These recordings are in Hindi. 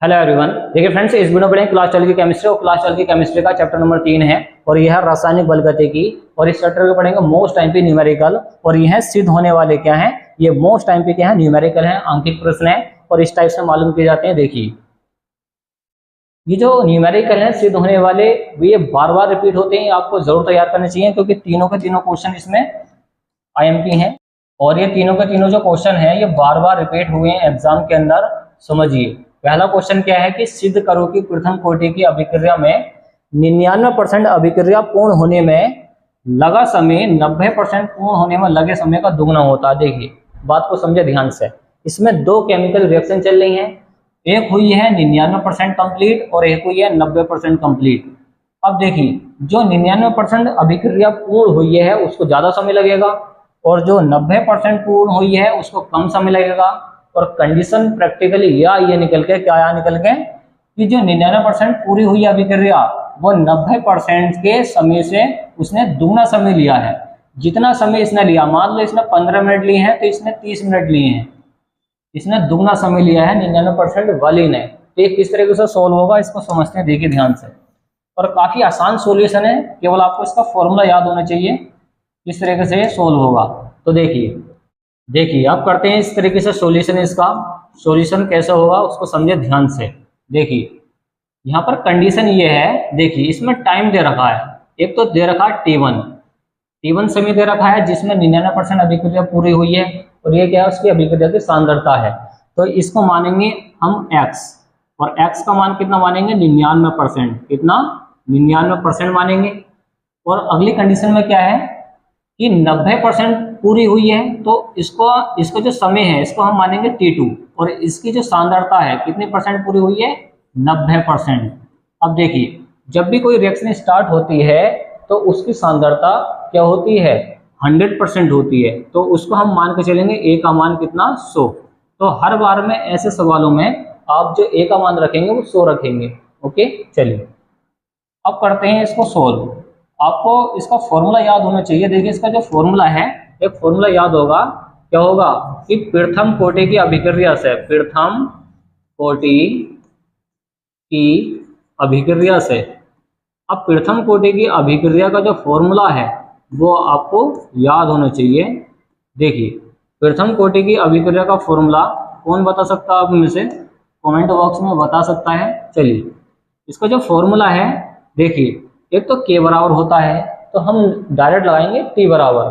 Hello everyone. देखिए फ्रेंड्स, इस वीडियो में क्लास 12 की केमिस्ट्री और क्लास 12 की केमिस्ट्री का चैप्टर नंबर 3 है और यह है रासायनिक बलगतिकी। और इस चैप्टर को पढ़ेंगे मोस्ट टाइम पे न्यूमेरिकल। और यह सिद्ध होने वाले क्या हैं, ये मोस्ट टाइम पे क्या है, न्यूमेरिकल है, आंकिक प्रश्न है और इस टाइप से मालूम किए जाते हैं। देखिए ये जो न्यूमेरिकल है सिद्ध होने वाले, ये बार बार रिपीट होते हैं, आपको जरूर तैयार करने चाहिए क्योंकि तीनों के तीनों क्वेश्चन इसमें IMP हैं। और ये तीनों के तीनों जो क्वेश्चन है ये बार बार रिपीट हुए हैं एग्जाम के अंदर। समझिए पहला क्वेश्चन क्या है कि सिद्ध करो कि प्रथम कोटि की अभिक्रिया में 99% अभिक्रिया पूर्ण होने में लगा समय 90% पूर्ण होने में लगे समय का दुगना होता है। देखिए बात को समझे ध्यान से। इसमें दो केमिकल रिएक्शन चल रही हैं, एक हुई है 99% कंप्लीट और एक हुई है 90% कंप्लीट। अब देखिए जो 99% अभिक्रिया पूर्ण हुई है उसको ज्यादा समय लगेगा और जो 90% पूर्ण हुई है उसको कम समय लगेगा। और कंडीशन प्रैक्टिकली ये निकल के क्या आया, निकल के कि जो 99% पूरी हुई अभिक्रिया वो 90% के समय से उसने दुगना समय लिया है। जितना समय इसने लिया, मान लो इसने 15 मिनट लिए हैं तो इसने 30 मिनट लिए हैं, इसने दुगना समय लिया है 99% वाली ने। तो ये किस तरीके से सोल्व होगा इसको समझते हैं, देखिए ध्यान से। और काफी आसान सॉल्यूशन है, केवल आपको इसका फॉर्मूला याद होना चाहिए किस तरीके से सोल्व होगा। तो देखिए आप करते हैं इस तरीके से सॉल्यूशन। इसका सॉल्यूशन कैसे होगा उसको समझे ध्यान से। देखिए यहाँ पर कंडीशन ये है, देखिए इसमें टाइम दे रखा है, एक तो दे रखा है T1 समय दे रखा है जिसमें 99% अभिक्रिया पूरी हुई है और ये क्या है, उसकी अभिक्रिया की सांद्रता है। तो इसको मानेंगे हम x, और x का मान कितना मानेंगे, 99%। कितना, 99% मानेंगे। और अगली कंडीशन में क्या है कि 90% पूरी हुई है तो इसको जो समय है इसको हम मानेंगे T2 और इसकी जो सांद्रता है कितनी परसेंट पूरी हुई है, 90%। अब देखिए जब भी कोई रिएक्शन स्टार्ट होती है तो उसकी सांद्रता क्या होती है, 100% होती है। तो उसको हम मान के चलेंगे A का मान कितना, 100। तो हर बार में ऐसे सवालों में आप जो A का मान रखेंगे वो 100 रखेंगे। ओके चलिए अब करते हैं इसको सोल्व। आपको इसका फॉर्मूला याद होना चाहिए। देखिए इसका जो फॉर्मूला है, एक फॉर्मूला याद होगा, क्या होगा कि प्रथम कोटि की अभिक्रिया से, प्रथम कोटि की अभिक्रिया से। अब प्रथम कोटि की अभिक्रिया का जो फॉर्मूला है वो आपको याद होना चाहिए। देखिए प्रथम कोटि की अभिक्रिया का फॉर्मूला कौन बता सकता है आप में से, कमेंट बॉक्स में बता सकता है। चलिए इसका जो फॉर्मूला है, देखिए एक तो K बराबर होता है तो हम डायरेक्ट लगाएंगे T बराबर,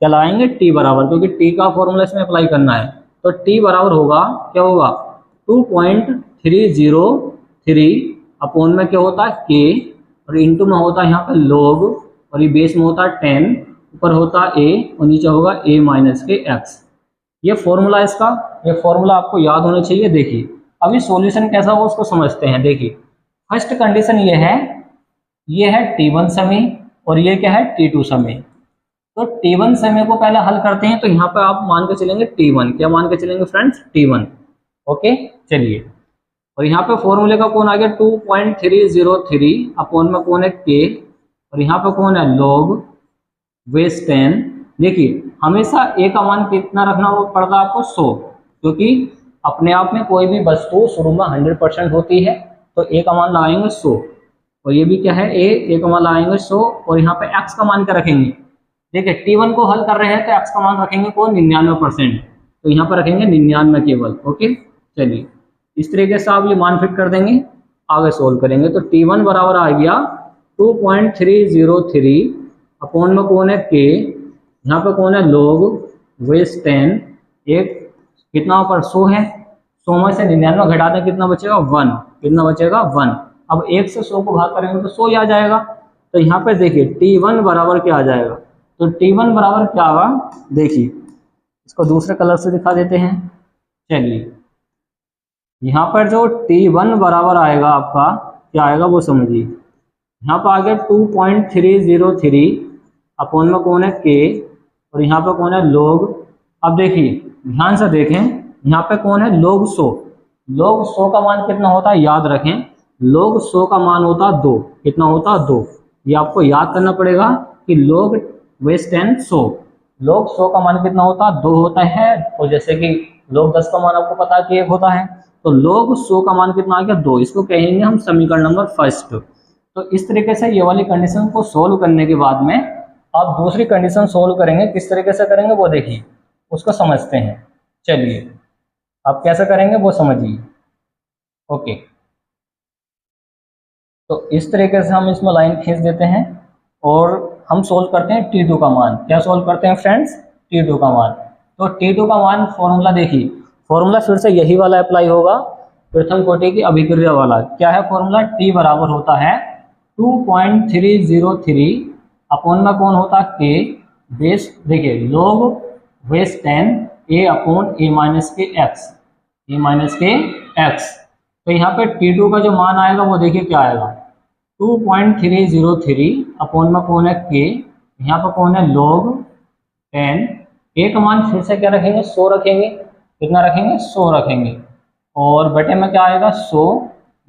क्या लगाएंगे, T बराबर, क्योंकि T का फॉर्मूला इसमें अप्लाई करना है। तो T बराबर होगा, क्या होगा, 2.303 अपॉन में क्या होता है K और इंटू में होता है यहाँ पे log और ये बेस में होता है 10, ऊपर होता है A और नीचे होगा A माइनस के x। ये फॉर्मूला इसका, ये फॉर्मूला आपको याद होना चाहिए। देखिए अभी सॉल्यूशन कैसा होगा उसको समझते हैं। देखिए फर्स्ट कंडीशन ये है T1 समय और ये क्या है, T2 समय। तो T1 समय को पहले हल करते हैं। तो यहाँ पे आप मान के चलेंगे T1, क्या मान के चलेंगे फ्रेंड्स, T1। ओके चलिए और यहाँ पे फॉर्मूले का कौन आ गया, 2.303 अपॉन में कौन है K और यहाँ पे कौन है log बेस 10। देखिए हमेशा A का मान कितना रखना पड़ता है आपको, 100, क्योंकि अपने आप में कोई भी वस्तु शुरू में 100% होती है। तो A का मान लगाएंगे 100 और ये भी क्या है A का मान लगाएंगे 100 और यहाँ पे x का मान क्या रखेंगे। देखिए T1 को हल कर रहे हैं तो x का मान रखेंगे कौन, 99%। तो यहाँ पर रखेंगे 99 केवल। ओके चलिए इस तरीके से आप ये मान फिट कर देंगे, आगे सोल्व करेंगे। तो T1 बराबर आ गया 2.303 अपॉन में कौन है K, यहाँ पे कौन है log बेस 10, एक कितना ऊपर 100 है, 100 में से 99 घटा दें कितना बचेगा, 1, कितना बचेगा 1। अब 1 से 100 को भाग करेंगे तो 100 ही आ जाएगा। तो यहाँ पे देखिए T1 बराबर क्या आ जाएगा, तो T1 बराबर क्या होगा, देखिए इसको दूसरे कलर से दिखा देते हैं। चलिए यहाँ पर जो T1 बराबर आएगा आपका क्या आएगा वो समझिए। यहाँ पर आ गया 2.303 अपॉन में कौन है K और यहाँ पे कौन है log। अब देखिए ध्यान से देखें, यहाँ पे कौन है log 100। log 100 का मान कितना होता है, याद रखें, log 100 का मान होता है 2। कितना होता है, 2। ये आपको याद करना पड़ेगा कि log बेस 10 100, log 100 का मान कितना होता है, 2 होता है। और जैसे कि log 10 का मान आपको पता है कि 1 होता है, तो log 100 का मान कितना आ गया 2, इसको कहेंगे हम समीकरण नंबर फर्स्ट। तो इस तरीके से ये वाली कंडीशन को सोल्व करने के बाद में आप दूसरी कंडीशन सोल्व करेंगे, किस तरीके से करेंगे वो देखिए, उसको समझते हैं। चलिए आप कैसे करेंगे वो समझिए। ओके, तो इस तरीके से हम इसमें लाइन खींच देते हैं और हम सोल्व करते हैं T2 का मान। क्या सोल्व करते हैं फ्रेंड्स? T2 का मान। तो T2 का मान फॉर्मूला देखिए, फॉर्मूला फिर से यही वाला अप्लाई होगा, प्रथम कोटि की अभिक्रिया वाला। क्या है फॉर्मूला? T बराबर होता है 2.303 अपॉन में कौन होता है K बेस, देखिए log base 10 A upon A minus के एक्स, A माइनस के एक्स। तो यहाँ पे T2 का जो मान आएगा वो देखिए क्या आएगा, 2.303 अपॉन में कौन है K, यहाँ पर कौन है log 10, A का मान फिर से क्या रखेंगे 100 रखेंगे, कितना रखेंगे 100 रखेंगे, और बटे में क्या आएगा 100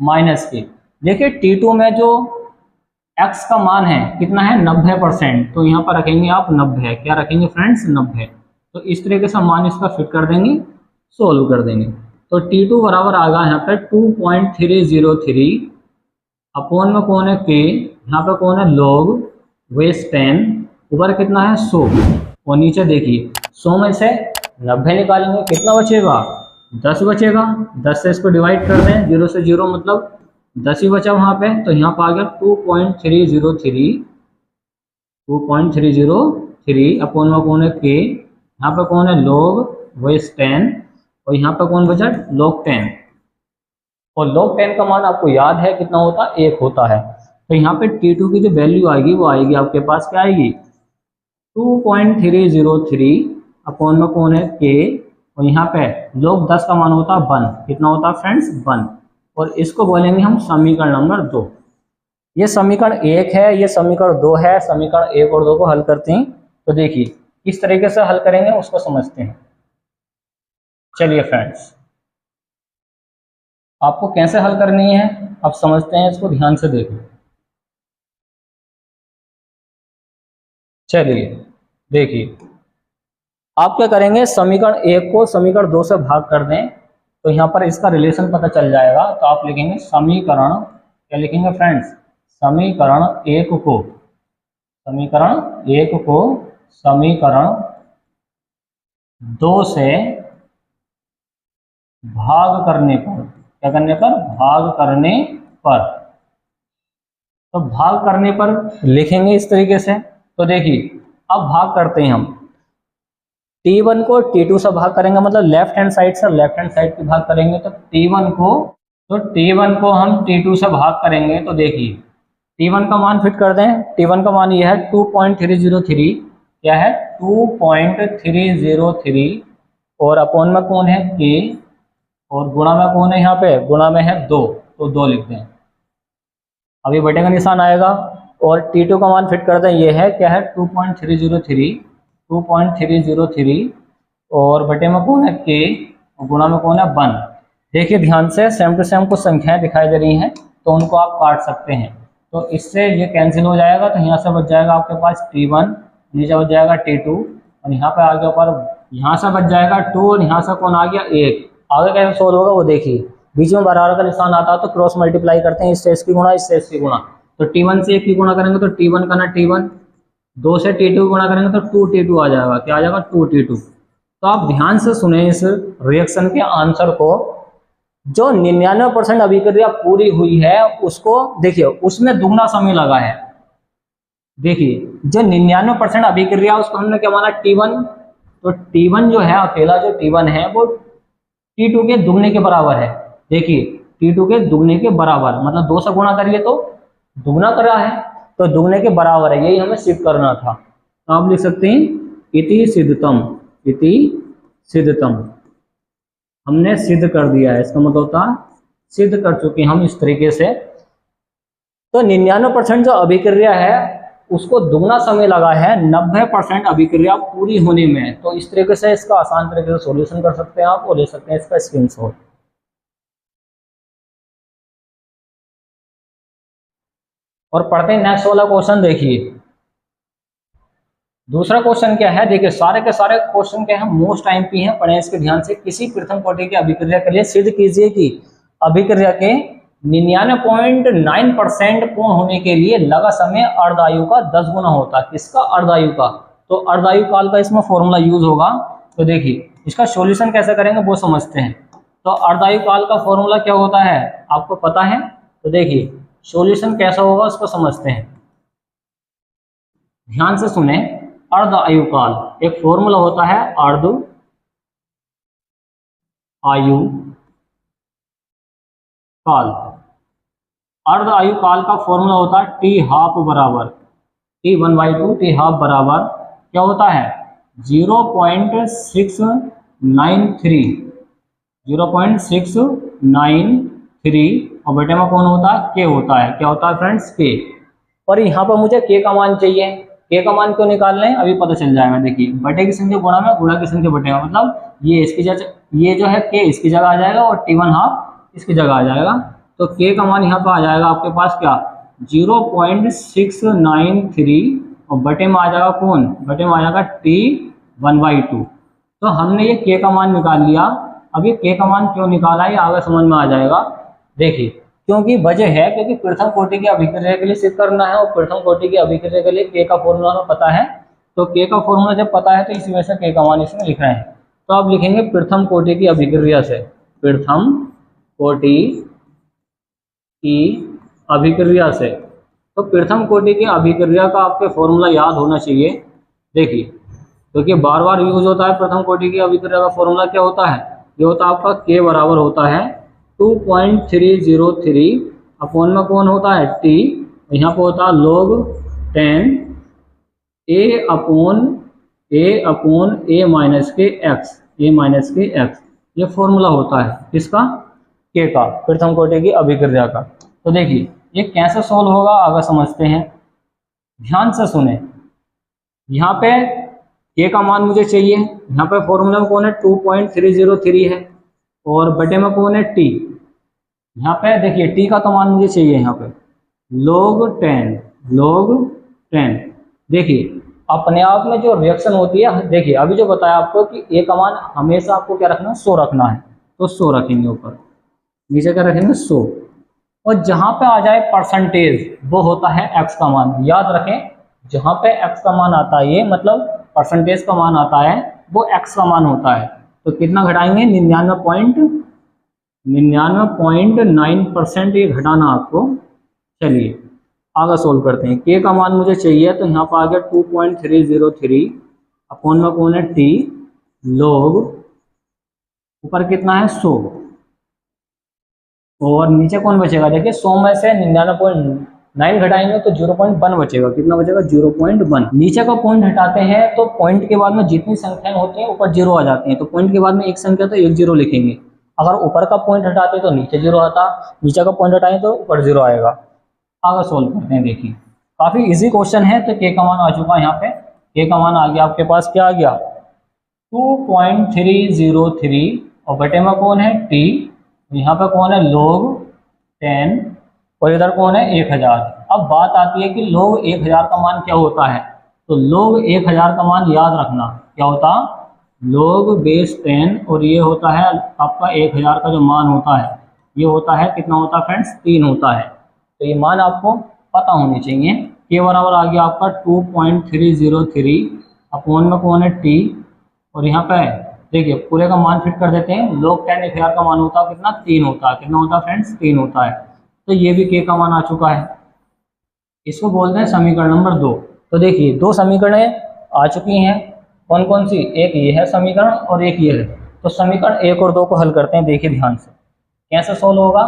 माइनस के। देखिए T2 में जो x का मान है कितना है 90%, तो यहाँ पर रखेंगे आप 90, क्या रखेंगे फ्रेंड्स 90। तो इस तरीके से मान इसका फिट कर देंगे, सोल्व कर देंगे। तो T2 बराबर आ गया यहाँ पे 2.303 अपॉन में कौन है K, यहाँ पे कौन है log बेस 10, ऊपर कितना है 100 और नीचे देखिए 100 में से 90 निकालेंगे, कितना बचेगा 10 बचेगा। 10 से इसको डिवाइड कर दें, 0 से 0 मतलब 10 ही बचा वहाँ पे, तो यहाँ पर आ गया 2.303 अपॉन में कौन है K, यहाँ पे कौन है log बेस 10 और यहाँ पे कौन बचा log 10, और log 10 का मान आपको याद है कितना होता है 1 होता है। तो यहाँ पे T2 की जो वैल्यू आएगी वो आएगी आपके पास क्या आएगी 2.303 अपॉन में कौन है K, और यहाँ पे log 10 का मान होता है 1, कितना होता है फ्रेंड्स 1, और इसको बोलेंगे हम समीकरण नंबर 2। ये समीकरण 1 है, ये समीकरण 2 है। समीकरण 1 और 2 को हल करते हैं, तो देखिए किस तरीके से हल करेंगे उसको समझते हैं। चलिए फ्रेंड्स, आपको कैसे हल करनी है अब समझते हैं, इसको ध्यान से देखिए। चलिए देखिए, आप क्या करेंगे, समीकरण 1 को समीकरण 2 से भाग कर दें, तो यहाँ पर इसका रिलेशन पता चल जाएगा। तो आप लिखेंगे समीकरण, क्या लिखेंगे फ्रेंड्स, समीकरण 1 को समीकरण 2 से भाग करने पर, क्या करने पर, भाग करने पर, तो भाग करने पर लिखेंगे इस तरीके से। तो देखिए अब भाग करते हैं हम, T1 को T2 से भाग करेंगे, मतलब लेफ्ट हैंड साइड से लेफ्ट हैंड साइड की भाग करेंगे, तो T1 को हम T2 से भाग करेंगे। तो देखिए T1 का मान फिट कर दें, T1 का मान यह है 2.303, क्या है 2.303, और अपॉन में कौन है K, और गुणा में कौन है, यहाँ पे गुणा में है 2, तो 2 लिख दें। अभी बटे का निशान आएगा, और T2 का मान फिट कर दें, ये है क्या है 2.303, और बटे में कौन है K, और गुणा में कौन है 1। देखिए ध्यान से, सेम टू सेम कुछ संख्याएं दिखाई दे रही हैं, तो उनको आप काट सकते हैं। तो इससे ये कैंसिल हो जाएगा, तो यहाँ से बच जाएगा आपके पास T1, नीचे बच जाएगा T2, और यहाँ पे आगे ऊपर यहाँ से बच जाएगा 2, और यहाँ से कौन आ गया 1। आगे कैसे सोल्व होगा वो देखिए, बीच में बराबर का निशान आता है तो क्रॉस मल्टीप्लाई करते हैं, इससे इसकी गुणा, इससे इसकी गुणा। तो T1 से 1 की गुणा करेंगे तो T1 का ना T1, 2 से T2 गुणा करेंगे तो 2T2 आ जाएगा, क्या आ जाएगा 2T2। तो आप ध्यान से सुने इस रिएक्शन के आंसर को। जो 99% अभिक्रिया पूरी हुई है उसको देखिए, उसमें दुगना समय लगा है। देखिए जो 99% अभिक्रिया उसको हमने क्या माना T1, तो T1 जो है अकेला जो T1 है वो T2 के दुगने के बराबर है। देखिए T2 के दुगने के बराबर मतलब 2 से गुणा करिए तो दुगना करा है, तो दुगने के बराबर है, यही हमें सिद्ध करना था। तो आप लिख सकते हैं इति सिद्धतम, हमने सिद्ध कर दिया है, इसका मतलब होता सिद्ध कर चुके हम इस तरीके से। तो 99% जो अभिक्रिया है उसको दुगना समय लगा है 90% अभिक्रिया पूरी होने में। तो इस तरीके से इसका आसान तरीके से सॉल्यूशन कर सकते हैं आप, और ले सकते हैं इसका स्क्रीनशॉट। और पढ़ते हैं नेक्स्ट वाला क्वेश्चन। देखिए दूसरा क्वेश्चन क्या है, देखिए सारे के सारे क्वेश्चन क्या है, मोस्ट आईएमपी हैं, पढ़ें इसके ध्यान से। किसी प्रथम कोटि की अभिक्रिया के लिए सिद्ध कीजिए कि अभिक्रिया के 99.9% पूर्ण होने के लिए लगा समय अर्धायु का 10 गुना होता है। किसका? अर्धायु का। तो अर्धायु काल का इसमें फॉर्मूला यूज होगा। तो देखिए इसका सॉल्यूशन कैसे करेंगे वो समझते हैं। तो अर्धायु काल का फॉर्मूला क्या होता है आपको पता है? तो देखिए सॉल्यूशन कैसा होगा उसको समझते हैं, ध्यान से सुने। अर्ध आयु काल एक फॉर्मूला होता है, अर्ध आयु काल। अर्ध आयु काल का फॉर्मूला होता है टी हाफ बराबर T1/2, टी हाफ बराबर क्या होता है 0.693, 0.693 और बटे में कौन होता है? के होता है। क्या होता है फ्रेंड्स? के। और यहाँ पर मुझे के का मान चाहिए। के का मान क्यों निकालना है अभी पता चल जाएगा। देखिए बटे की संख्या गुणा में, गुणा की संख्या बटे में, मतलब ये इसकी जगह, ये जो है के इसकी जगह आ जाएगा और T1 हाफ इसकी जगह आ जाएगा। तो के का मान यहाँ पर आ जाएगा आपके पास क्या 0.693 और बटे में आ जाएगा कौन? बटे में आ जाएगा T1/2। तो हमने ये के का मान निकाल लिया। अब ये के का मान क्यों निकाला है आगे समझ में आ जाएगा। देखिए क्योंकि वजह है क्योंकि प्रथम कोटि की अभिक्रिया के लिए सिद्ध करना है और प्रथम कोटि की अभिक्रिया के लिए के का फॉर्मूला हमें पता है। तो के का फॉर्मूला जब पता है तो इसी वजह से के का मान इसमें लिख रहे हैं। तो आप लिखेंगे प्रथम कोटि की अभिक्रिया से, प्रथम कोटि की अभिक्रिया से। तो प्रथम कोटि की अभिक्रिया का आपके फॉर्मूला याद होना चाहिए। देखिए क्योंकि बार बार यूज होता है प्रथम कोटि की अभिक्रिया का फॉर्मूला क्या होता है? ये होता है आपका के बराबर होता है 2.303 अपॉन में कौन होता है? टी। यहाँ पर होता है log 10 a upon a minus के एक्स, ये फॉर्मूला होता है किसका? के का, प्रथम कोटि की अभिक्रिया का। तो देखिए ये कैसे सोल्व होगा आगे समझते हैं, ध्यान से सुने। यहाँ पे के का मान मुझे चाहिए, यहाँ पे फॉर्मूला में कौन है 2.303 है और बटे में कौन है टी। यहाँ पे देखिए टी का तो मान मुझे चाहिए यहाँ पे log 10। देखिए अपने आप में जो रिएक्शन होती है, देखिए अभी जो बताया आपको कि ए का मान हमेशा आपको क्या रखना है 100 रखना है। तो 100 रखेंगे, ऊपर नीचे क्या रखेंगे 100। और जहाँ पे आ जाए परसेंटेज वो होता है एक्स का मान। याद रखें जहाँ पे एक्स का मान आता है ये मतलब परसेंटेज का मान आता है वो एक्स का मान होता है। तो कितना घटाएंगे 99.9% ये घटाना आपको। चलिए आगे सोल्व करते हैं। के का मान मुझे चाहिए तो यहाँ पर आ गया 2.303 अपॉन में कौन है टी log ऊपर कितना है 100 और नीचे कौन बचेगा? देखिए 100 में से 99.9 घटाएंगे तो 0.1 बचेगा। कितना बचेगा? 0.1। नीचे का पॉइंट हटाते हैं तो पॉइंट के बाद में जितनी संख्याएं होती हैं ऊपर 0 आ जाती हैं। तो पॉइंट के बाद में एक संख्या तो 1 0 लिखेंगे। अगर ऊपर का पॉइंट हटाते तो नीचे 0 आता, नीचे का पॉइंट हटाएं तो ऊपर 0 आएगा। आगे सोल्व करते हैं। देखिए काफी इजी क्वेश्चन है। तो के का मान आ चुका है यहाँ पे, के का मान आ गया आपके पास, क्या आ गया 2.303 और बटे में कौन है टी, यहाँ पे कौन है log 10 और इधर कौन है 1000। अब बात आती है कि log 1000 का मान क्या होता है। तो log 1000 का मान याद रखना क्या होता, log बेस 10 और ये होता है आपका 1000 का जो मान होता है ये होता है कितना होता है फ्रेंड्स 3 होता है। तो ये मान आपको पता होनी चाहिए। के बराबर आ गया आपका 2.303 अपॉन में कौन है टी और यहाँ पे देखिए पूरे का मान फिट कर देते हैं। log 10 1000 का मान होता है कितना 3 होता है। कितना होता है फ्रेंड्स 3 होता है। तो ये भी के का मान आ चुका है। इसको बोलते हैं समीकरण नंबर 2। तो देखिए 2 समीकरणें आ चुकी हैं। कौन कौन सी? एक ये है समीकरण और एक ये है। तो समीकरण 1 और 2 को हल करते हैं। देखिए ध्यान से कैसे सोल्व होगा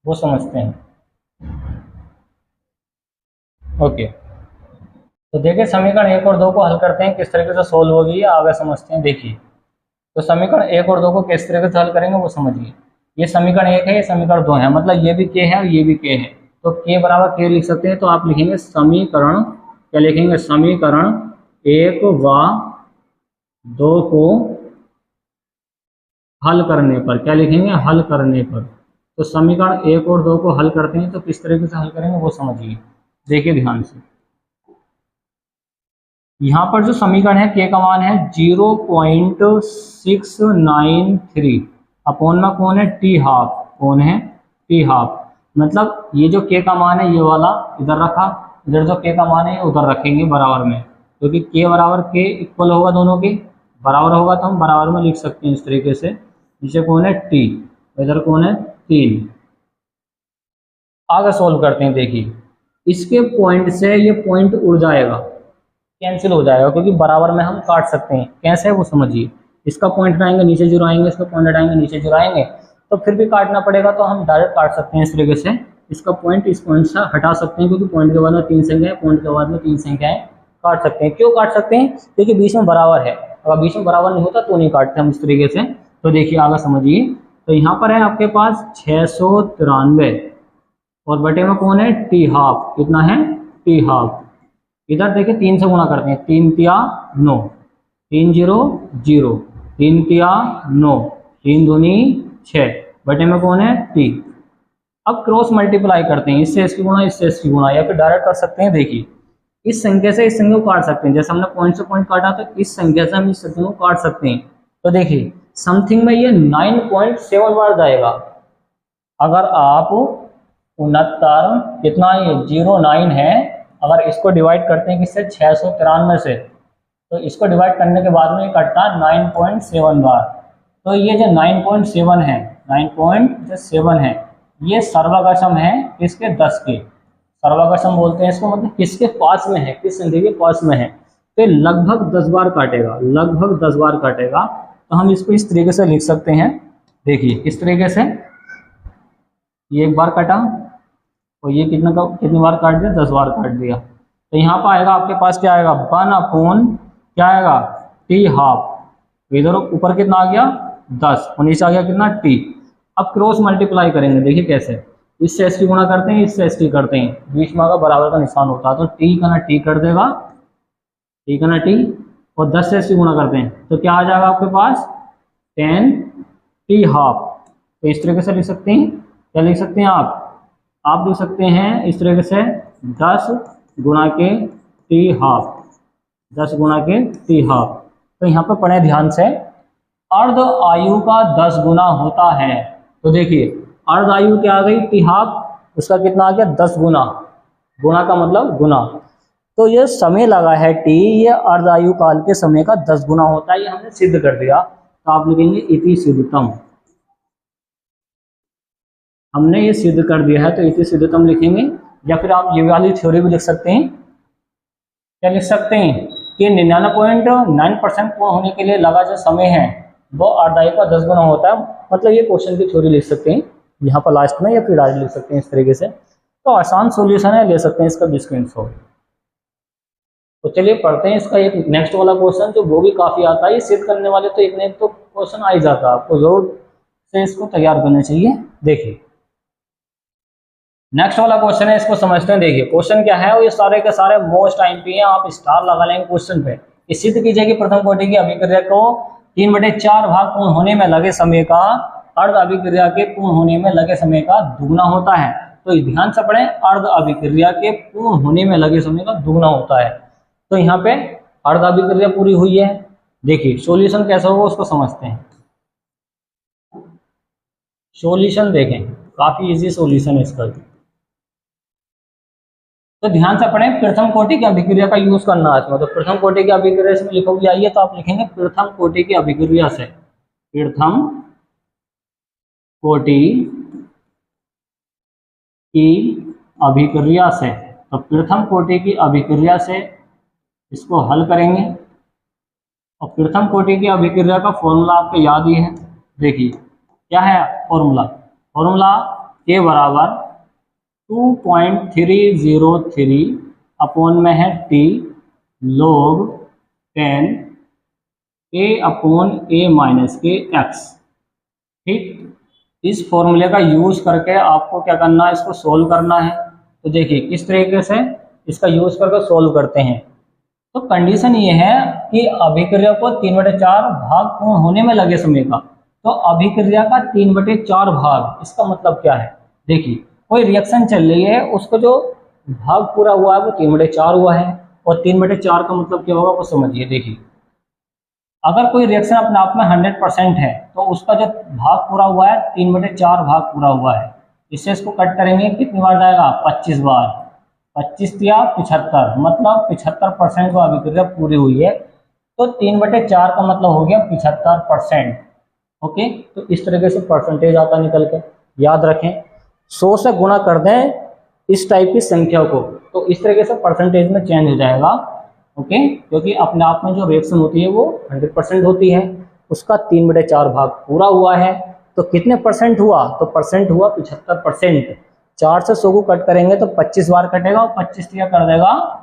वो समझते हैं। ओके तो देखिए समीकरण 1 और 2 को हल करते हैं, किस तरीके से सोल्व होगी आगे समझते हैं। देखिए तो समीकरण 1 और 2 को किस तरीके से हल करेंगे वो समझिए। ये समीकरण 1 है, ये समीकरण 2 है, मतलब ये भी के है और ये भी के है। तो के बराबर के लिख सकते हैं। तो आप लिखेंगे समीकरण, क्या लिखेंगे समीकरण 1 व 2 को हल करने पर, क्या लिखेंगे हल करने पर। तो समीकरण 1 और 2 को हल करते हैं तो किस तरीके से हल करेंगे वो समझिए। देखिए ध्यान से यहाँ पर जो समीकरण है के का मान है 0.693 अपॉन में कौन है टी हाफ, कौन है टी हाफ। मतलब ये जो के का मान है ये वाला इधर रखा, इधर जो के का मान है ये उधर रखेंगे बराबर में, क्योंकि के बराबर के इक्वल होगा, दोनों के बराबर होगा तो हम बराबर में लिख सकते हैं इस तरीके से। नीचे कौन है टी, इधर कौन है 3। आगे सोल्व करते हैं। देखिए इसके पॉइंट से ये पॉइंट उड़ जाएगा, कैंसिल हो जाएगा, क्योंकि बराबर में हम काट सकते हैं। कैसे है वो समझिए। इसका पॉइंट आएंगे नीचे जीरो आएंगे, इसका पॉइंट आएंगे नीचे जीरो आएंगे, तो फिर भी काटना पड़ेगा, तो हम डायरेक्ट काट सकते हैं इस तरीके से। इसका पॉइंट इस पॉइंट से हटा सकते हैं, क्योंकि पॉइंट के बाद में 3 संख्याएं, पॉइंट के बाद में 3 संख्याएं काट सकते हैं। क्यों काट सकते हैं? क्योंकि बीच में बराबर है, अगर बीच में बराबर नहीं होता तो नहीं काटते हम इस तरीके से। तो देखिए आगे समझिए। तो यहाँ पर है आपके पास 693 और बटे में कौन है टी हाफ, कितना है टी हाफ। इधर देखिए 3 से गुणा करते हैं, 3 तिया 9, 3 0 0, 3 तिया 9, 3 दूनी 6, बटे में कौन है टी। अब क्रॉस मल्टीप्लाई करते हैं, इससे इसकी गुणा, इससे इसकी गुणा, या फिर डायरेक्ट कर सकते हैं। देखिए इस संख्या से इस संख्या को काट सकते हैं, जैसे हमने पॉइंट से पॉइंट काटा तो इस संख्या से हम इस संख्या को काट सकते हैं। तो देखिए समथिंग में ये 9.7 बार जाएगा। अगर आप 69 कितना ये 09 है, अगर इसको डिवाइड करते हैं किससे 693 से, तो इसको डिवाइड करने के बाद में कटता 9.7 बार। तो ये जो 9.7 है, 9.7 है, ये सर्वगशम है किसके 10 के। सर्वगशम बोलते हैं इसको, मतलब किसके पास में है, किस संख्या के पास में है। तो लगभग 10 बार काटेगा, लगभग 10 बार काटेगा। तो हम इसको इस तरीके से लिख सकते हैं। देखिए इस तरीके से, ये एक बार काटा और ये कितनी बार काट दिया, 10 बार काट दिया। तो यहाँ पर आएगा आपके पास क्या आएगा 1 अपॉन क्या आएगा टी हाफ। इधर ऊपर कितना आ गया 10 और नीचे आ गया कितना टी। अब क्रॉस मल्टीप्लाई करेंगे, देखिए कैसे, इससे एस टी गुणा करते हैं, इससे एस टी करते हैं, बीच में आगा बराबर का निशान होता है, तो टी का ना टी कर देगा, टी का ना टी, और 10 से एस टी गुणा करते हैं तो क्या आ जाएगा आपके पास 10 टी हाफ। तो इस तरीके से लिख सकते हैं। क्या लिख सकते हैं आप लिख सकते हैं इस तरीके से 10 गुणा के टी हाफ, 10 गुणा के टी हाफ। तो यहाँ पर पढ़े ध्यान से, अर्ध आयु का 10 गुना होता है। तो देखिए अर्ध आयु क्या आ गई टी हाफ, उसका कितना आ गया 10 गुना, गुणा का मतलब गुना। तो ये समय लगा है टी, ये अर्ध आयु काल के समय का 10 गुना होता है, ये हमने सिद्ध कर दिया। तो आप लिखेंगे इति सिद्धतम, हमने ये सिद्ध कर दिया है, तो इति सिद्धतम लिखेंगे। या फिर आप ये वाली थ्योरी भी लिख सकते हैं। क्या लिख सकते हैं कि 99.9% पूर्ण होने के लिए लगा जो समय है वो अर्ध आयु का 10 गुना होता है। मतलब ये क्वेश्चन की थ्योरी लिख सकते हैं यहाँ पर लास्ट में, या फिर डायरेक्ट लिख सकते हैं इस तरीके से। तो आसान सॉल्यूशन है, ले सकते हैं इसका भी स्क्रीनशॉट। तो चलिए पढ़ते हैं इसका एक नेक्स्ट वाला क्वेश्चन, जो वो भी काफी आता है। ये सिद्ध करने वाले तो एक न एक तो क्वेश्चन आ ही जाता है, आपको जरूर से इसको तैयार करना चाहिए। देखिए नेक्स्ट वाला क्वेश्चन है, इसको समझते हैं। देखिए क्वेश्चन क्या है, ये सारे के सारे मोस्ट टाइम पे हैं, आप स्टार लगा लेंगे क्वेश्चन पे। ये सिद्ध कीजिए कि प्रथम कोटि की अभिक्रिया को 3/4 भाग पूर्ण होने में लगे समय का अर्ध अभिक्रिया के पूर्ण होने में लगे समय का दुगना होता है। तो ध्यान से पढ़ें, अर्ध अभिक्रिया के पूर्ण होने में लगे समय का दुगना होता है। तो यहाँ पे अर्ध अभिक्रिया पूरी हुई है। देखिए सॉल्यूशन कैसा होगा उसको समझते हैं। सॉल्यूशन देखें, काफी इजी सॉल्यूशन है इसका। तो ध्यान से पढ़ें, प्रथम कोटि की अभिक्रिया का यूज करना है इसमें। तो प्रथम कोटि की अभिक्रिया से लिखोगे आइए, तो आप लिखेंगे प्रथम कोटि की अभिक्रिया से, प्रथम कोटि की अभिक्रिया से। तो प्रथम कोटि की अभिक्रिया से इसको हल करेंगे, और प्रथम कोटि की अभिक्रिया का फॉर्मूला आपको याद ही है। देखिए क्या है फॉर्मूला के बराबर 2.303 अपॉन में है T log 10 a upon a minus के एक्स। ठीक, इस फॉर्मूले का यूज करके आपको क्या करना है, इसको सोल्व करना है। तो देखिए किस तरीके से इसका यूज करके सोल्व करते हैं। तो कंडीशन ये है कि अभिक्रिया को 3/4 भाग पूर्ण होने में लगे समय का। तो अभिक्रिया का 3/4 भाग, इसका मतलब क्या है, देखिए कोई रिएक्शन चल रही है, उसको जो भाग पूरा हुआ है वो 3/4 हुआ है। और 3/4 का मतलब क्या होगा वो समझिए। देखिए, अगर कोई रिएक्शन अपने आप में 100% है तो उसका जो भाग पूरा हुआ है 3/4 भाग पूरा हुआ है। इससे इसको कट करेंगे, कितनी बार जाएगा? 25 बार। 25 या 75, मतलब 75% को अभिक्रिया पूरी हुई है, तो 3/4 का मतलब हो गया 75%। ओके, तो इस तरीके से परसेंटेज आता निकल के। याद रखें, 100 से गुणा कर दें इस टाइप की संख्या को, तो इस तरीके से परसेंटेज में चेंज हो जाएगा। ओके, क्योंकि अपने आप में जो रिएक्शन होती है वो 100% होती है, उसका 3/4 भाग पूरा हुआ है, तो कितने परसेंट हुआ? तो परसेंट हुआ 75%। 4 से 100 को कट करेंगे तो 25 बार कटेगा और 25 दिया कर देगा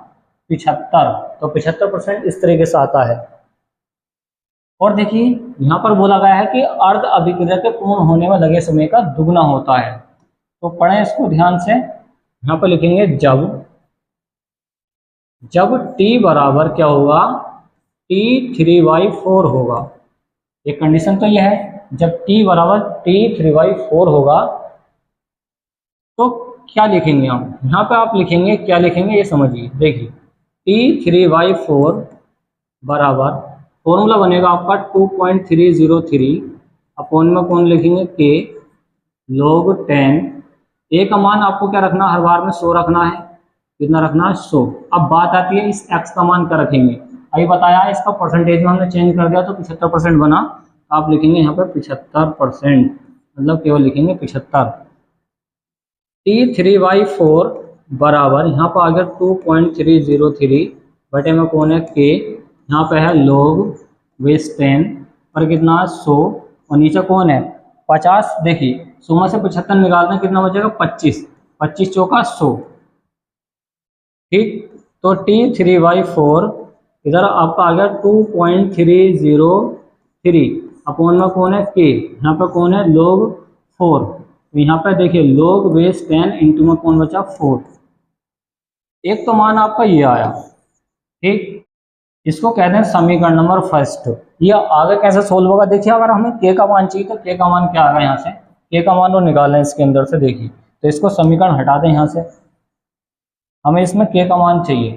75, तो 75% इस तरीके से आता है। और देखिए, यहाँ पर बोला गया है कि अर्ध अभिक्रिया के पूर्ण होने में लगे समय का दुगना होता है। तो पढ़ें इसको ध्यान से। यहाँ पर लिखेंगे जब t बराबर क्या होगा? T3/4 होगा। एक कंडीशन तो यह है, जब t बराबर T3/4 होगा तो क्या लिखेंगे हम? यहाँ पे आप लिखेंगे, क्या लिखेंगे ये समझिए। देखिए, T3/4 बराबर फॉर्मूला बनेगा आपका 2.303 अपॉन में कौन लिखेंगे? k log 10। a का मान आपको क्या रखना? हर बार में 100 रखना है। कितना रखना है? 100। अब बात आती है इस x का मान क्या रखेंगे। अभी बताया इसका परसेंटेज में हमने चेंज कर दिया तो 75% बना। आप लिखेंगे यहाँ पर 75%, मतलब केवल लिखेंगे 75। T3/4 बराबर यहाँ पर आ गया 2.303 बटे में कौन है? k। यहाँ पे है log बेस 10 पर कितना? 100। और नीचे कौन है? 50। देखिए, 100 में से 75 निकालना, कितना बचेगा? 25। 25 चौका 100। ठीक, तो T3/4 इधर आपका आ गया 2.303 अपॉन में कौन है? k। यहाँ पे कौन है? log 4। तो यहाँ पे देखिए log बेस 10 इंटू में कौन बचा? 4। एक तो मान आपका ये आया। ठीक, इसको कहते हैं समीकरण नंबर फर्स्ट। ये आगे कैसे सोल्व होगा? देखिए, अगर हमें k का मान चाहिए तो k का मान क्या आएगा? यहाँ से k का मान तो निकालें इसके अंदर से। देखिए, तो इसको समीकरण हटा दें यहाँ से, हमें इसमें k का मान चाहिए,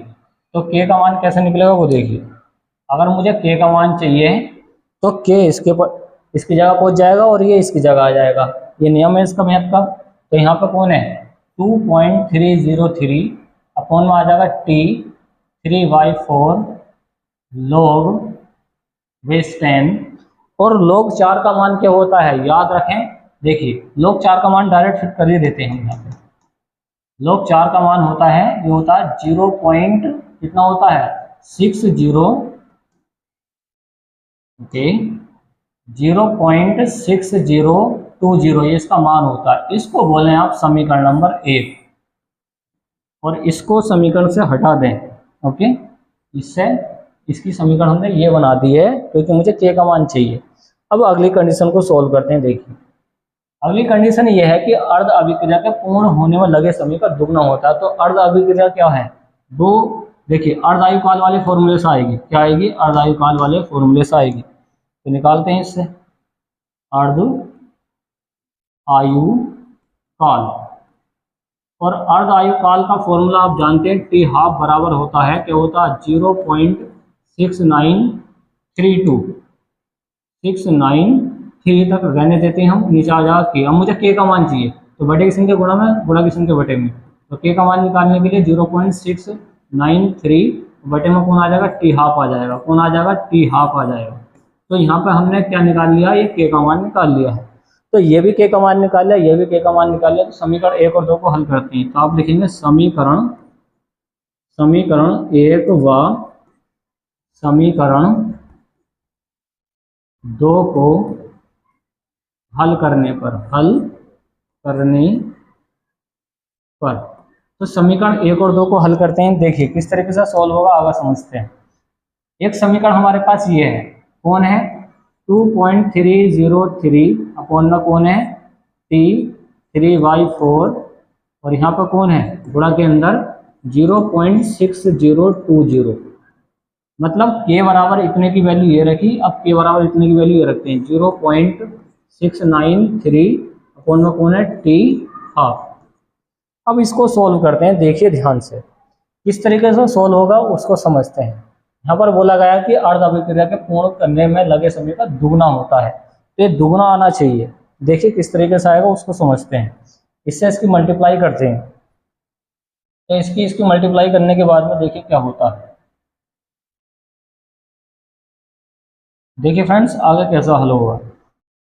तो k का मान कैसे निकलेगा वो देखिए। अगर मुझे k का मान चाहिए तो k इसकी जगह पहुंच जाएगा और ये इसकी जगह आ जाएगा। ये नियम है इसका मैथ का। तो यहाँ पे कौन है? 2.303 अपॉन में आ जाएगा T3/4 log बेस 10। और log 4 का मान क्या होता है? याद रखें, देखिए log 4 का मान डायरेक्ट फिट कर ही देते हैं हम यहाँ पे। log 4 का मान होता है, ये होता है 0. कितना होता है? 60। ओके, 0.6020 ये इसका मान होता है। इसको बोले आप समीकरण नंबर 1, और इसको समीकरण से हटा दें। ओके, इससे इसकी समीकरण हमने ये बना दी है क्योंकि मुझे k का मान चाहिए। अब अगली कंडीशन को सोल्व करते हैं। देखिए, अगली कंडीशन ये है कि अर्ध अभिक्रिया के पूर्ण होने में लगे समय का दुगना होता है। तो अर्ध अभिक्रिया क्या है? दो। देखिए, अर्धायुकाल वाले फॉर्मूले से आएगी। क्या आएगी? अर्धायुकाल वाले फॉर्मूले से आएगी। तो निकालते हैं इससे। अर्ध आयुकाल, और अर्ध आयुकाल का फॉर्मूला आप जानते हैं, टी हाफ बराबर होता है, क्या होता है? 0.6932। 693 तक रहने देते हैं हम, नीचे आ जाएगा के। अब मुझे के का मान चाहिए, तो बटे की संख्या गुणा में, गुणा की संख्या बटे में। तो के का मान निकालने के लिए 0.693 बटे में कौन आ जाएगा? टी हाफ आ जाएगा। कौन आ जाएगा? टी हाफ आ जाएगा। तो यहाँ पे हमने क्या निकाल लिया? ये के का मान निकाल लिया है। तो ये भी के का मान निकाल लिया, ये भी के का मान निकाल लिया। तो समीकरण 1 और 2 को हल करते हैं। तो आप लिखेंगे समीकरण 1 व समीकरण 2 को हल करने पर तो समीकरण 1 और 2 को हल करते हैं। देखिए किस तरीके से सॉल्व होगा, आगे समझते हैं। एक समीकरण हमारे पास ये है, कौन है? 2.303 अपॉन में कौन है? T3/4, और यहाँ पर कौन है? गुणा के अंदर 0.6020, मतलब के बराबर इतने की वैल्यू ये रखी। अब के बराबर इतने की वैल्यू ये रखते हैं 0.693 अपॉन में कौन है? T half. अब इसको सॉल्व करते हैं। देखिए ध्यान से, किस तरीके से सोल्व होगा उसको समझते हैं। यहाँ पर बोला गया कि अर्ध अभिक्रिया के पूर्ण करने में लगे समय का दुगना होता है, तो ये दुगना आना चाहिए। देखिए किस तरीके से आएगा उसको समझते हैं। इससे इसकी मल्टीप्लाई करते हैं, तो इसकी मल्टीप्लाई करने के बाद में देखिए क्या होता है। देखिए फ्रेंड्स आगे कैसा हल होगा।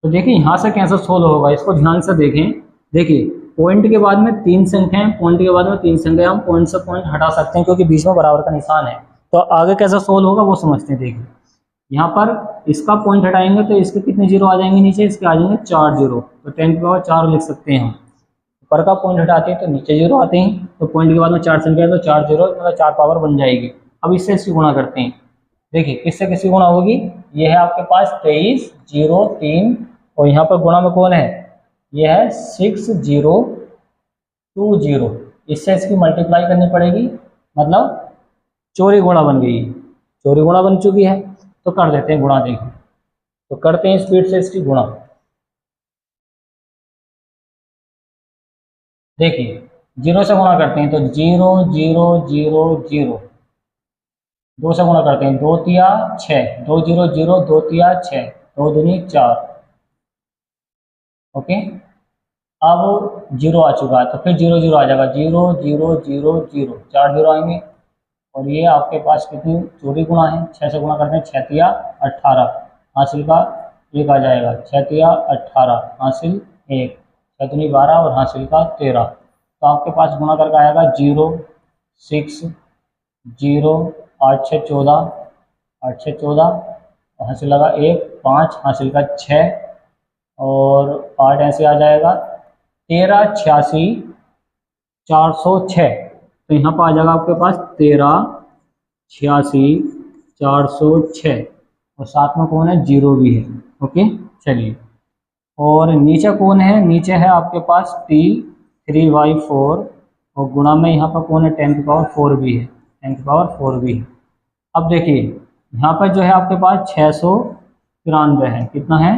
तो देखिए यहाँ से कैसे सोल्व होगा इसको ध्यान से देखें। देखिए पॉइंट के बाद में 3 संख्याएं, पॉइंट के बाद में 3 संख्याएं, हम पॉइंट से पॉइंट हटा सकते हैं क्योंकि बीच में बराबर का निशान है। तो आगे कैसे सोल्व होगा वो समझते हैं। देखिए यहाँ पर इसका पॉइंट हटाएंगे तो इसके कितने जीरो आ जाएंगे, नीचे इसके आ जाएंगे 4 जीरो, तो 10 की पावर 4 लिख सकते हैं हम। ऊपर का पॉइंट हटाते हैं तो नीचे जीरो आते हैं, तो पॉइंट के बाद में 4 संख्या है तो 4 जीरो मतलब 4 पावर बन जाएगी। अब इससे इसकी गुणा करते हैं। देखिए किससे किसकी गुणा होगी, ये है आपके पास 23 0 3 और यहाँ पर गुणा में कौन है, ये है 6 0 2 0। इससे इसकी मल्टीप्लाई करनी पड़ेगी, मतलब चौरी गुणा बन गई, चौरी गुणा बन चुकी है। तो कर देते हैं गुणा। देखिए तो करते हैं स्पीड से इसकी गुणा। देखिए 0 से गुणा करते हैं तो 0 0 0 0, 2 से गुणा करते हैं 2 तिया 6, 2 0 0 2 तिया 6, 2 दूनी 4। ओके अब 0 आ चुका है तो फिर 0 0 आ जाएगा, 0 0 0 0, 4 जीरो आएंगे। और ये आपके पास कितनी चौरी गुणा है, 6 से गुणा करते हैं 6 तिया 18, हासिल का 1 आ जाएगा, 6 तिया 18 हासिल 1, 6 दूनी 12 और हासिल का 13। तो आपके पास गुणा करके आएगा 0 6 0 8 6 14, 8 6 14 हासिल लगा 1 5 हासिल का 6 और 8 ऐसे आ जाएगा 13 86 406। तो यहाँ पर आ जाएगा आपके पास 13 86 406 और साथ में कौन है, 0 भी है। ओके चलिए, और नीचे कौन है, नीचे है आपके पास t3/4 और गुणा में यहाँ पर कौन है 10 की पावर 4 भी है, 10 की पावर 4 भी है। अब देखिए यहाँ पर जो है आपके पास 693 है, कितना है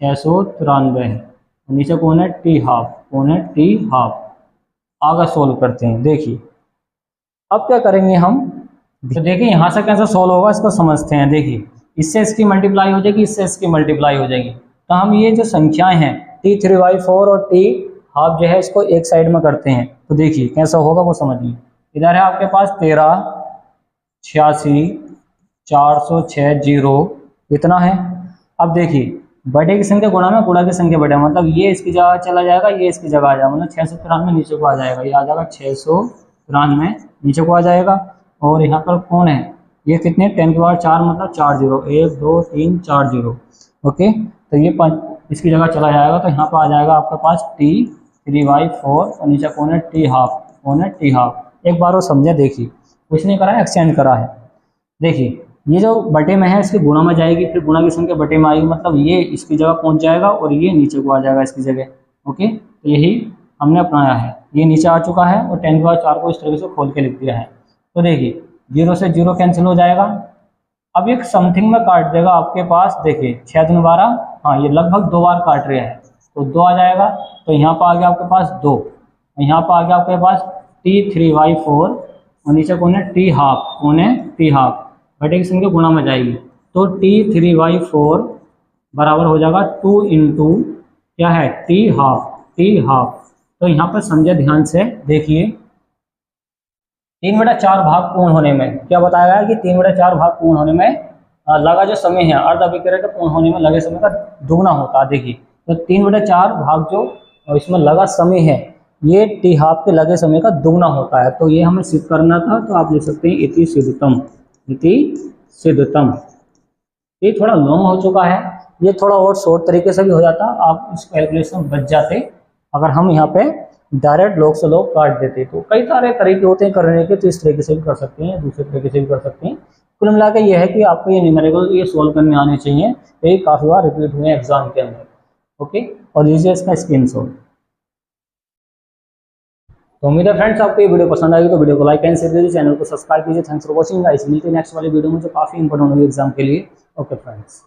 693 है, और नीचे कौन है t½ कौन है t½ आगे सोल्व करते हैं। देखिए अब क्या करेंगे हम, तो देखिए यहाँ से कैसे सोल्व होगा इसको समझते हैं। देखिए इससे इसकी मल्टीप्लाई हो जाएगी, इससे इसकी मल्टीप्लाई हो जाएगी, तो हम ये जो संख्याएं हैं t3/4 और t½ जो है इसको एक साइड में करते हैं। तो देखिए कैसा होगा वो समझिए। इधर है आपके पास 13 86 406 0 इतना है। अब देखिए बड़े की संख्या गुणा में गुणा की संख्या बड़ा, मतलब ये इसकी जगह चला जाएगा, ये इसकी जगह आ जाएगा, मतलब 693 नीचे को आ जाएगा, ये आ जाएगा 693 नीचे को आ जाएगा। और यहाँ पर कौन है, ये कितने 10 की पावर 4 मतलब 4 जीरो, 1 2 3 4 जीरो। ओके तो ये इसकी जगह चला जाएगा, तो यहाँ पर आ जाएगा आपके पास t3/4 और नीचे कौन है t½ कौन है t½ एक बार वो समझे। देखिए कुछ नहीं करा है, एक्सचेंज करा है। देखिए ये जो बटे में है इसकी गुणा में जाएगी, फिर गुणा की संख्या बटे में आएगी, मतलब ये इसकी जगह पहुंच जाएगा और ये नीचे को आ जाएगा इसकी जगह। ओके तो यही हमने अपनाया है, ये नीचे आ चुका है और 10 की पावर 4 को इस तरीके से खोल के लिख दिया है। तो देखिए 0 से 0 कैंसिल हो जाएगा। अब एक समथिंग में काट देगा आपके पास, देखिए 6 दूनी 12, हाँ ये लगभग 2 बार काट रहा है तो 2 आ जाएगा। तो यहाँ पर आ गया आपके पास 2, यहाँ पर आ गया आपके पास t3/4 और नीचे कौन है t½ कौन है t½ बटे की संख्या गुणा में जाएगी, तो t3/4 बराबर हो जाएगा 2 इंटू क्या है t½ तो यहाँ पर समझे ध्यान से। देखिए 3/4 भाग पूर्ण होने में क्या बताया गया कि 3/4 भाग पूर्ण होने में लगा जो समय है अर्ध अभिक्रिया के पूर्ण होने में लगे समय का दुगना होता है। देखिए तो 3/4 भाग जो इसमें लगा समय है ये t½ के लगे समय का दुगना होता है। तो ये हमें सिद्ध करना था, तो आप लिख सकते हैं इति सिद्धतम, इति सिद्धतम। ये थोड़ा लॉन्ग हो चुका है, ये थोड़ा और शॉर्ट तरीके से भी हो जाता, आप इस कैलकुलेशन बच जाते अगर हम यहाँ पे डायरेक्ट लॉग से लॉग काट देते। तो कई सारे तरीके होते हैं करने के, तो इस तरीके से भी कर सकते हैं, दूसरे तरीके से भी कर सकते हैं। कुल मिला के ये है कि आपको ये न्यूमेरिकल ये सोल्व करने आने चाहिए, तो ये काफ़ी बार रिपीट हुए एग्जाम के अंदर। ओके और लीजिए इसका स्क्रीनशॉट। तो उम्मीद है फ्रेंड्स आपको ये वीडियो पसंद आएगी, तो वीडियो को लाइक एंड शेयर कीजिए, चैनल को सब्सक्राइब कीजिए। थैंक्स फॉर वॉचिंग गाइस, मिलते हैं नेक्स्ट वाली वीडियो में जो काफ़ी इंपॉर्टेंट होगी एग्जाम के लिए। Okay friends.